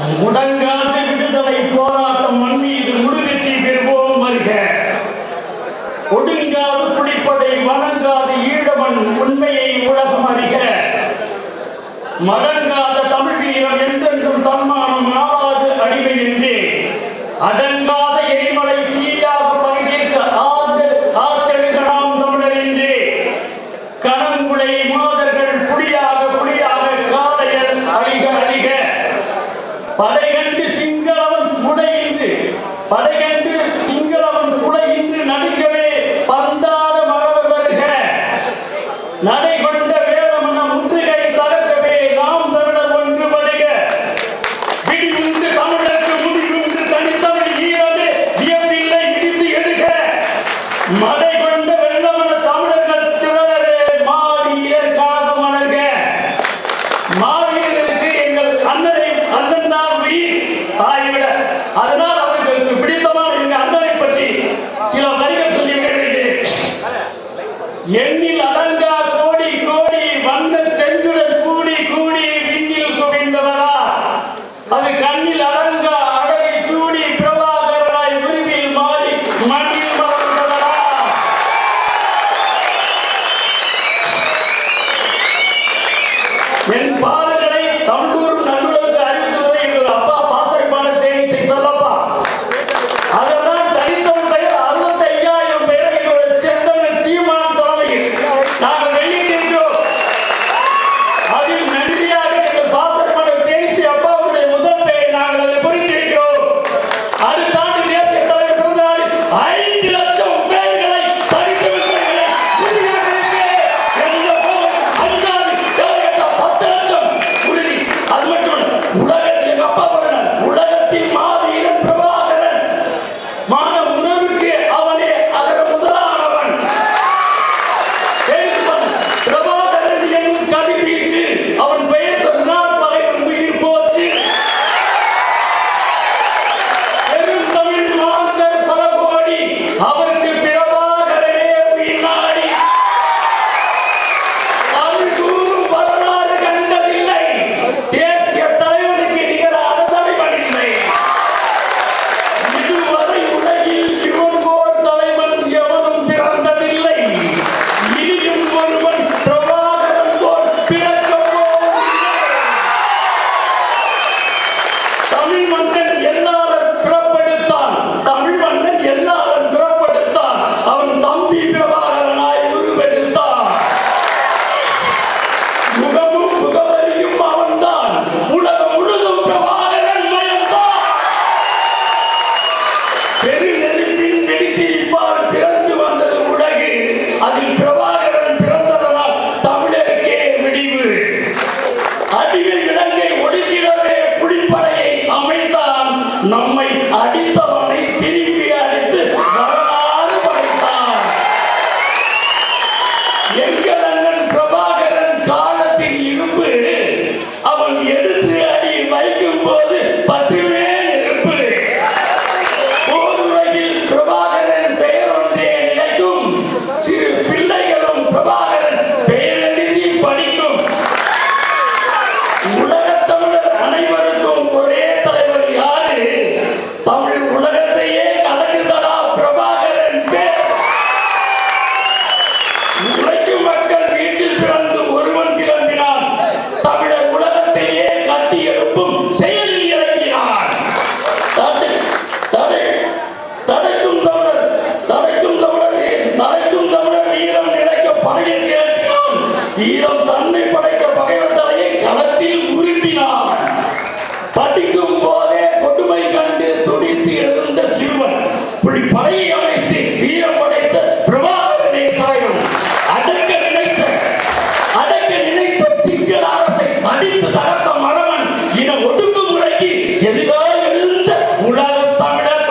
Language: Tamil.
முடங்காத விடுதலை போராட்டம் மண் மீது முழுவெற்றி பெறுவோம் வருக. ஒடுங்காது குடிப்படை வணங்காது ஈழமண் உண்மையை உலகம் அறிக. மடங்காத தமிழ் வீரம் என்றென்றும் தன்மானம் ஆளாது அடிமை என்றே அடங்காத எரிமலை தீயாக பகிர்க்க ஆத்தெழுக நாம் தமிழர் என்றே கணங்குடை மாதர்கள் புலியாக காளையர் அழிக அழிக. படைகண்டு சிங்களவன் குடையின்று நடுங்கவே பந்தாத மரவர் வருக. நடை கொண்ட வேளமன முற்றுகை தகர்க்கவே நாம் தமிழர் ஒன்று படுக. விடிவுண்டு தமிழருக்கு முடிவுண்டு தனித்தமிழ் ஈரமே வியப்பில்லை இடித்து எடுக. மடை கொண்ட வெள்ளமன தமிழர்கள் திரளவே மாவீரர் கழகம் வளர்க. மாவீரர்களுக்கு எங்கள் அண்ணன் தான் உயிர் தாயை விட. அதனால் அவர்களுக்கு பிடித்தமான எங்கள் அண்ணனை பற்றி சில வரிகள் சொல்லி விடுகிறேன். எண்ணில் அடங்கா கோடி கோடி வண்ண செஞ்சுடர் கூடி கூடி விண்ணில் குவிந்தவரா அது கண்ணில் அடங்கா அழகை சூடி பிரபாகரனாய் உருவில் மாறி மண்ணில் மலர்ந்தவரா. என் பாதங்களை தம்பூர் நல்லுறவுக்கு அறிவித்துவதை எங்கள் அப்பா பாசறைப்பான தேனிசை சொல்லப்பா. அதெல்லாம் தனித்தவன் பெயர் 65,000 பேரை எங்களுடைய செந்தமிழ் சீமான் தலைமையில் நாங்கள் வெளியிட்டிருக்கிறோம். அதில் நன்றியாக எங்கள் பாசறைப்பான தேனிசை அப்பாவுடைய முதல் பெயரை நாங்கள் அதை புரிந்திருக்கிறோம். அடுத்த ஆண்டு தேசிய தலைவர் பிறந்த நாளில் 5 லட்சம் பேர்களை தனித்தவர்களை உறுதியாக எங்கள் அஞ்சாது 10 லட்சம் உறுதி. அது மட்டும் உலகத்தில் எங்க அப்பா போனார். உலகத்தில் மாவீரன் பிரபாகரன் மான உணர்வுக்கு அவனே அதர முதலானவன். பிரபாகரன் என்னும் கதி வீச்சு அவன் பெயர் சொன்னால் பகைவன் உயிர் போச்சு. பெரும் தமிழ் மாந்தர் பல கோடி அவருக்கு பிரபாகரனே உயிர் நாடி. கூறும் வரலாறு கண்டதில்லை. தேசிய தலைவனுக்கு நிகரான தலைவன் இல்லை. இதுவரை உலகில் இவன் போல் தலைவன் எவனும் பிறந்ததில்லை. இனியும் ஒருவன் பிரபாகரன் போல் பிறக்கப் போவதில்லை. தமிழ் மன்னன் எல்லாரும் பிறப்படுத்தான். அவன் தம்பி பிரபாகரனாய் உருவெடுத்தான். முகமும் முகவரியும் அவன்தான். உலகம் முழுதும் பிரபாகரன் மயம்தான். பெருநெருப்பின் வெடிச்சிரிப்பால் பிறந்து வந்தது உலகு. அதில் பிரபாகரன் பிறந்ததனால் தமிழருக்கே விடிவு. அடிமை விலங்கை ஒடுக்கிடவே புலிப்படையை அமைத்தான். நம்மை அடித்தவனை திருப்பி அடித்து வரலாறு படைத்தான். எங்கள் அண்ணன் பிரபாகரன் காலத்தின் இருப்பு. அவன் எடுத்து அடி வைக்கும் போது பற்றுமே நெருப்பு. ஓருலகில் பிரபாகரன் பெயர் ஒன்றே நிலைக்கும். சிறு பிள்ளைகளும் பிரபாகரன் பெயர் எழுதி படிக்கும். உலகத் தமிழர் அனைவருக்கும் ஒரே தலைவர் யாரு? தமிழ் உலகத்தையே கலக்குதடா பிரபாகரன் பேர். உழைக்கும் மக்கள் வீட்டில் பிறந்து ஒருவன் கிளம்பினான். தமிழர் உலகத்தையே கட்டி எழுப்பும் செயலில் இறங்கினான். தடைக்கும் தமிழர் வீரம் நிலைக்க படையை திரட்டினான். வீரம் தன்னை படைக்க பகைவர் தலையை களத்தில் உருட்டினான். படிக்கும் போதே கொடுமை கண்டு துடித்து எழுந்த சிறுவன் புலி படையை அமைத்து வீரம் படைத்த பிரபாகரனே தலைவன். அடக்க நினைத்த சிங்கள அரசை அடித்து தகர்த்த மரவன் இன ஒடுக்குமுறைக்கு எதிராக எழுந்த உலக தமிழர்